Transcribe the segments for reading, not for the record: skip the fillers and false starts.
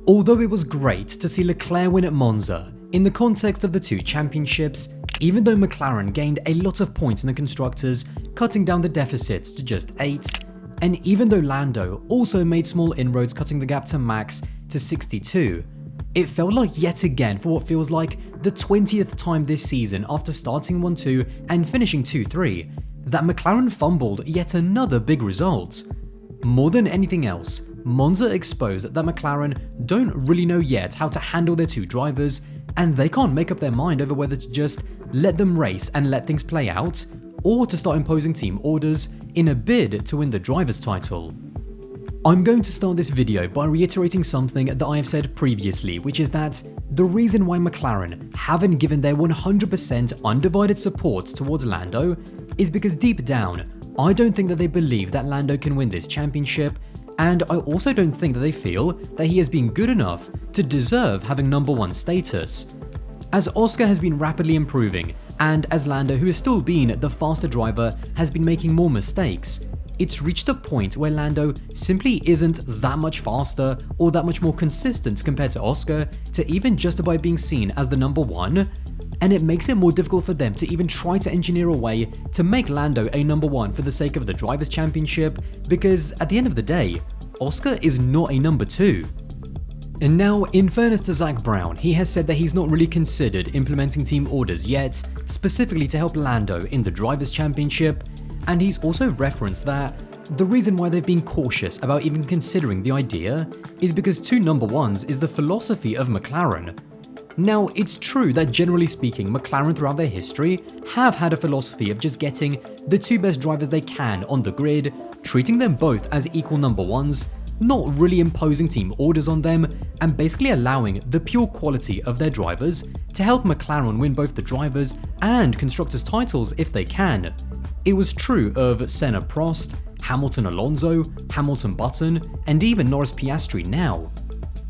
Although it was great to see Leclerc win at Monza, in the context of the two championships, even though McLaren gained a lot of points in the constructors, cutting down the deficits to just 8, and even though Lando also made small inroads cutting the gap to Max to 62, it felt like yet again for what feels like the 20th time this season after starting 1-2 and finishing 2-3, that McLaren fumbled yet another big result. More than anything else, Monza exposed that McLaren don't really know yet how to handle their two drivers, and they can't make up their mind over whether to just let them race and let things play out, or to start imposing team orders in a bid to win the driver's title. I'm going to start this video by reiterating something that I have said previously, which is that the reason why McLaren haven't given their 100% undivided support towards Lando is because deep down, I don't think that they believe that Lando can win this championship, and I also don't think that they feel that he has been good enough to deserve having number 1 status. As Oscar has been rapidly improving, and as Lando, who has still been the faster driver, has been making more mistakes, it's reached a point where Lando simply isn't that much faster or that much more consistent compared to Oscar to even justify being seen as the number 1, and it makes it more difficult for them to even try to engineer a way to make Lando a number 1 for the sake of the Drivers' Championship, because at the end of the day, Oscar is not a number 2. And now, in fairness to Zak Brown, he has said that he's not really considered implementing team orders yet, specifically to help Lando in the Drivers' Championship, and he's also referenced that the reason why they've been cautious about even considering the idea is because 2 number 1s is the philosophy of McLaren. Now, it's true that generally speaking, McLaren throughout their history have had a philosophy of just getting the 2 best drivers they can on the grid, treating them both as equal number 1s, not really imposing team orders on them, and basically allowing the pure quality of their drivers to help McLaren win both the drivers and constructors titles if they can. It was true of Senna Prost, Hamilton Alonso, Hamilton Button, and even Norris Piastri now.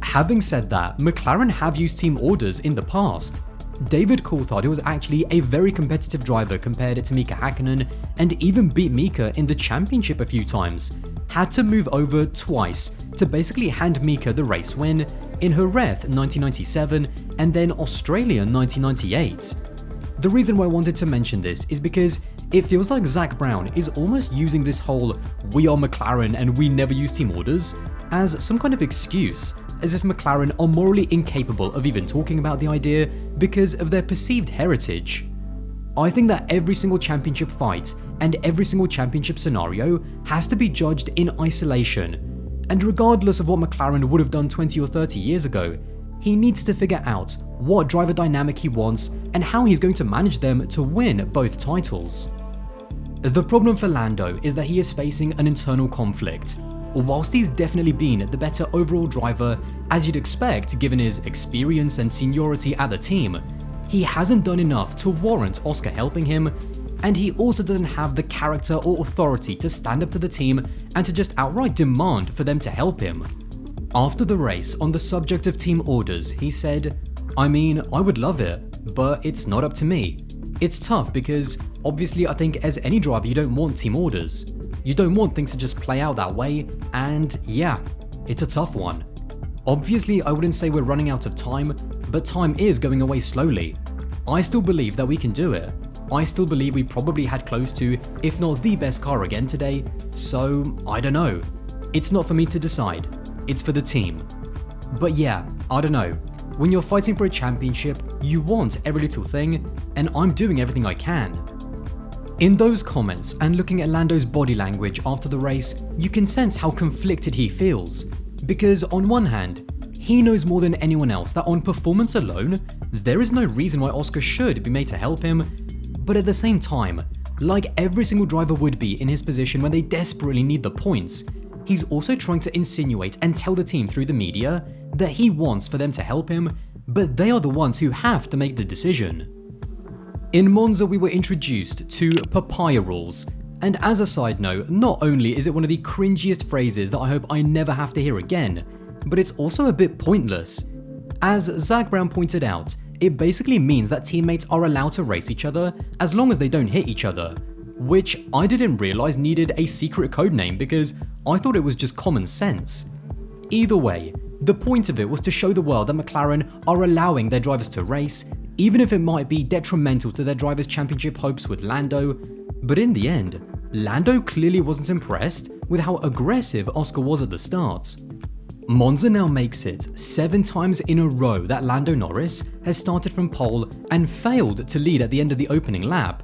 Having said that, McLaren have used team orders in the past. David Coulthard, who was actually a very competitive driver compared to Mika Hakkinen and even beat Mika in the championship a few times, had to move over twice to basically hand Mika the race win in Jerez 1997 and then Australia 1998. The reason why I wanted to mention this is because it feels like Zak Brown is almost using this whole "we are McLaren and we never use team orders" as some kind of excuse, as if McLaren are morally incapable of even talking about the idea because of their perceived heritage. I think that every single championship fight and every single championship scenario has to be judged in isolation, and regardless of what McLaren would have done 20 or 30 years ago, he needs to figure out what driver dynamic he wants and how he's going to manage them to win both titles. The problem for Lando is that he is facing an internal conflict. Whilst he's definitely been the better overall driver, as you'd expect given his experience and seniority at the team, he hasn't done enough to warrant Oscar helping him, and he also doesn't have the character or authority to stand up to the team and to just outright demand for them to help him. After the race, on the subject of team orders, he said, "I mean, I would love it, but it's not up to me. It's tough because, obviously, I think as any driver you don't want team orders. You don't want things to just play out that way, and yeah, it's a tough one. Obviously, I wouldn't say we're running out of time, but time is going away slowly. I still believe that we can do it. I still believe we probably had close to, if not the best car again today, so I don't know. It's not for me to decide, it's for the team. But yeah, I don't know. When you're fighting for a championship, you want every little thing, and I'm doing everything I can." In those comments and looking at Lando's body language after the race, you can sense how conflicted he feels. Because on one hand, he knows more than anyone else that on performance alone, there is no reason why Oscar should be made to help him, but at the same time, like every single driver would be in his position when they desperately need the points, he's also trying to insinuate and tell the team through the media that he wants for them to help him, but they are the ones who have to make the decision. In Monza, we were introduced to papaya rules, and as a side note, not only is it one of the cringiest phrases that I hope I never have to hear again, but it's also a bit pointless. As Zak Brown pointed out, it basically means that teammates are allowed to race each other as long as they don't hit each other, which I didn't realize needed a secret codename because I thought it was just common sense. Either way, The point of it was to show the world that McLaren are allowing their drivers to race, even if it might be detrimental to their drivers' championship hopes with Lando. But in the end, Lando clearly wasn't impressed with how aggressive Oscar was at the start. Monza now makes it 7 times in a row that Lando Norris has started from pole and failed to lead at the end of the opening lap.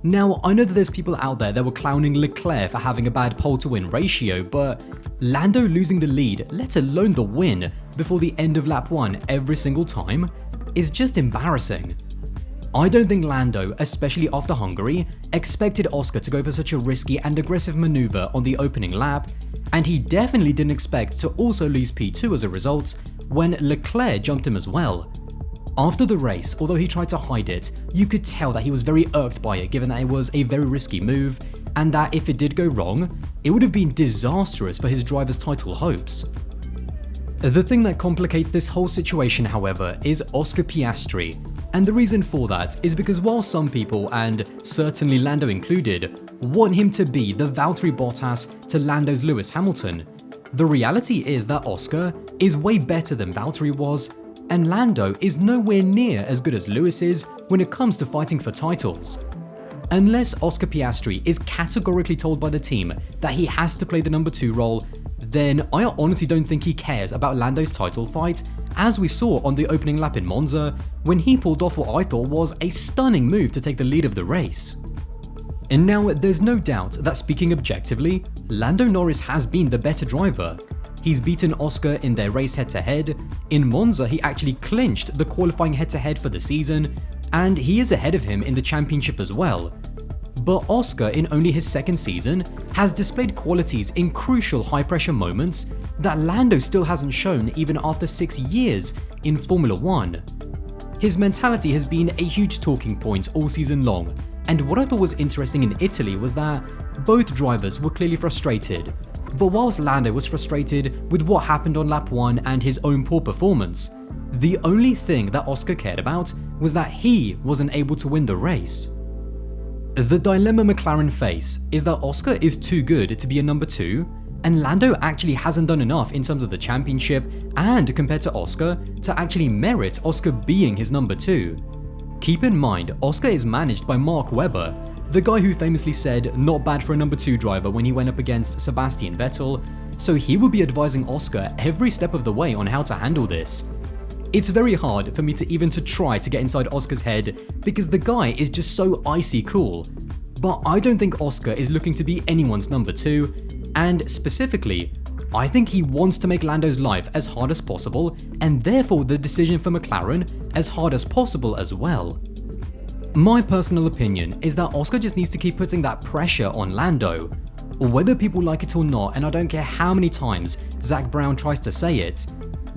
Now, I know that there's people out there that were clowning Leclerc for having a bad pole to win ratio, but Lando losing the lead, let alone the win, before the end of lap 1 every single time is just embarrassing. I don't think Lando, especially after Hungary, expected Oscar to go for such a risky and aggressive maneuver on the opening lap, and he definitely didn't expect to also lose P2 as a result when Leclerc jumped him as well. After the race, although he tried to hide it, you could tell that he was very irked by it given that it was a very risky move, and that if it did go wrong, it would have been disastrous for his driver's title hopes. The thing that complicates this whole situation, however, is Oscar Piastri, and the reason for that is because while some people, and certainly Lando included, want him to be the Valtteri Bottas to Lando's Lewis Hamilton, the reality is that Oscar is way better than Valtteri was, and Lando is nowhere near as good as Lewis is when it comes to fighting for titles. Unless Oscar Piastri is categorically told by the team that he has to play the number 2 role, then I honestly don't think he cares about Lando's title fight, as we saw on the opening lap in Monza, when he pulled off what I thought was a stunning move to take the lead of the race. And now there's no doubt that speaking objectively, Lando Norris has been the better driver. He's beaten Oscar in their race head-to-head, in Monza he actually clinched the qualifying head-to-head for the season, and he is ahead of him in the championship as well. But Oscar, in only his 2nd season, has displayed qualities in crucial high-pressure moments that Lando still hasn't shown even after 6 years in Formula 1. His mentality has been a huge talking point all season long, and what I thought was interesting in Italy was that both drivers were clearly frustrated. But whilst Lando was frustrated with what happened on lap 1 and his own poor performance, the only thing that Oscar cared about was that he wasn't able to win the race. The dilemma McLaren face is that Oscar is too good to be a number 2, and Lando actually hasn't done enough in terms of the championship and compared to Oscar to actually merit Oscar being his number 2. Keep in mind, Oscar is managed by Mark Webber, the guy who famously said not bad for a number 2 driver when he went up against Sebastian Vettel, so he will be advising Oscar every step of the way on how to handle this. It's very hard for me to try to get inside Oscar's head because the guy is just so icy cool, but I don't think Oscar is looking to be anyone's number 2, and specifically, I think he wants to make Lando's life as hard as possible, and therefore the decision for McLaren as hard as possible as well. My personal opinion is that Oscar just needs to keep putting that pressure on Lando. Whether people like it or not, and I don't care how many times Zak Brown tries to say it,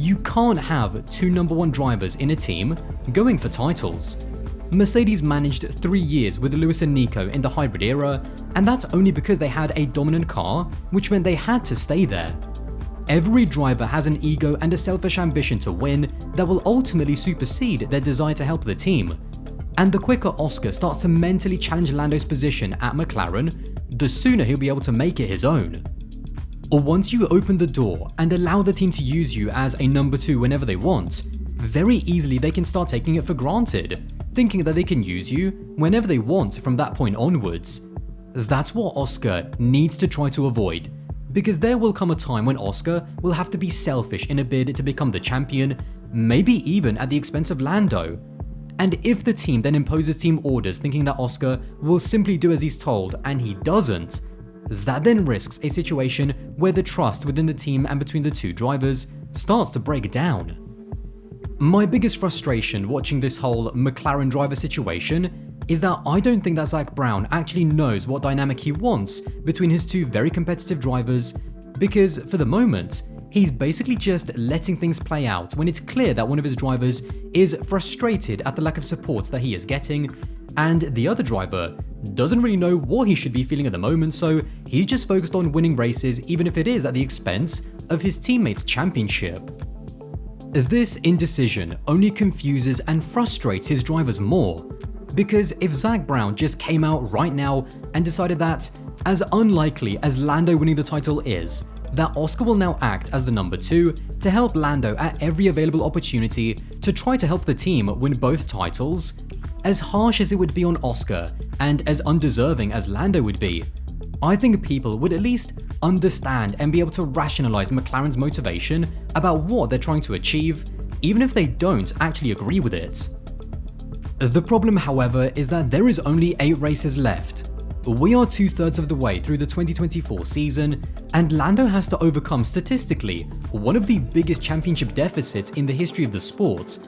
you can't have 2 number 1 drivers in a team going for titles. Mercedes managed 3 years with Lewis and Nico in the hybrid era, and that's only because they had a dominant car, which meant they had to stay there. Every driver has an ego and a selfish ambition to win that will ultimately supersede their desire to help the team. And the quicker Oscar starts to mentally challenge Lando's position at McLaren, the sooner he'll be able to make it his own. Or once you open the door and allow the team to use you as a number 2 whenever they want, very easily they can start taking it for granted, thinking that they can use you whenever they want from that point onwards. That's what Oscar needs to try to avoid, because there will come a time when Oscar will have to be selfish in a bid to become the champion, maybe even at the expense of Lando. And if the team then imposes team orders thinking that Oscar will simply do as he's told and he doesn't, that then risks a situation where the trust within the team and between the 2 drivers starts to break down. My biggest frustration watching this whole McLaren driver situation is that I don't think that Zak Brown actually knows what dynamic he wants between his 2 very competitive drivers, because for the moment, he's basically just letting things play out when it's clear that one of his drivers is frustrated at the lack of support that he is getting, and the other driver doesn't really know what he should be feeling at the moment, so he's just focused on winning races even if it is at the expense of his teammates' championship. This indecision only confuses and frustrates his drivers more, because if Zak Brown just came out right now and decided that, as unlikely as Lando winning the title is, that Oscar will now act as the number 2 to help Lando at every available opportunity to try to help the team win both titles. As harsh as it would be on Oscar, and as undeserving as Lando would be, I think people would at least understand and be able to rationalize McLaren's motivation about what they're trying to achieve, even if they don't actually agree with it. The problem, however, is that there is only 8 races left. We are 2/3 of the way through the 2024 season, and Lando has to overcome statistically one of the biggest championship deficits in the history of the sport.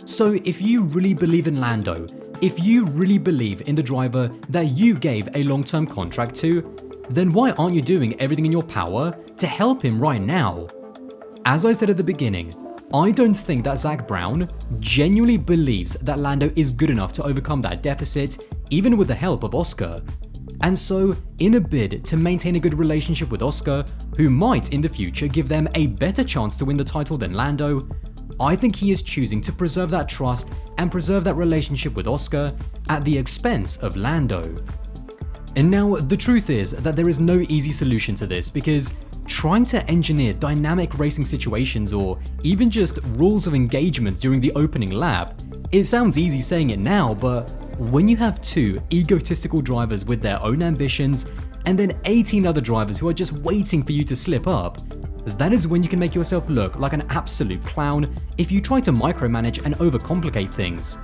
So if you really believe in Lando, if you really believe in the driver that you gave a long-term contract to, then why aren't you doing everything in your power to help him right now? As I said at the beginning, I don't think that Zach Brown genuinely believes that Lando is good enough to overcome that deficit, even with the help of Oscar. And so, in a bid to maintain a good relationship with Oscar, who might in the future give them a better chance to win the title than Lando, I think he is choosing to preserve that trust and preserve that relationship with Oscar at the expense of Lando. And now, the truth is that there is no easy solution to this, because trying to engineer dynamic racing situations or even just rules of engagement during the opening lap, it sounds easy saying it now, but when you have 2 egotistical drivers with their own ambitions and then 18 other drivers who are just waiting for you to slip up, that is when you can make yourself look like an absolute clown if you try to micromanage and overcomplicate things.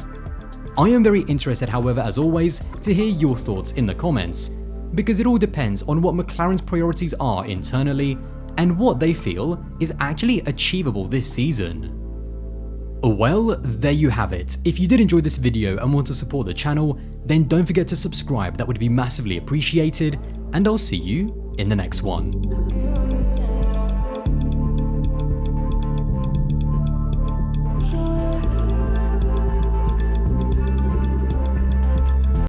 I am very interested, however, as always, to hear your thoughts in the comments, because it all depends on what McLaren's priorities are internally and what they feel is actually achievable this season. Well, there you have it. If you did enjoy this video and want to support the channel, then don't forget to subscribe, that would be massively appreciated, and I'll see you in the next one.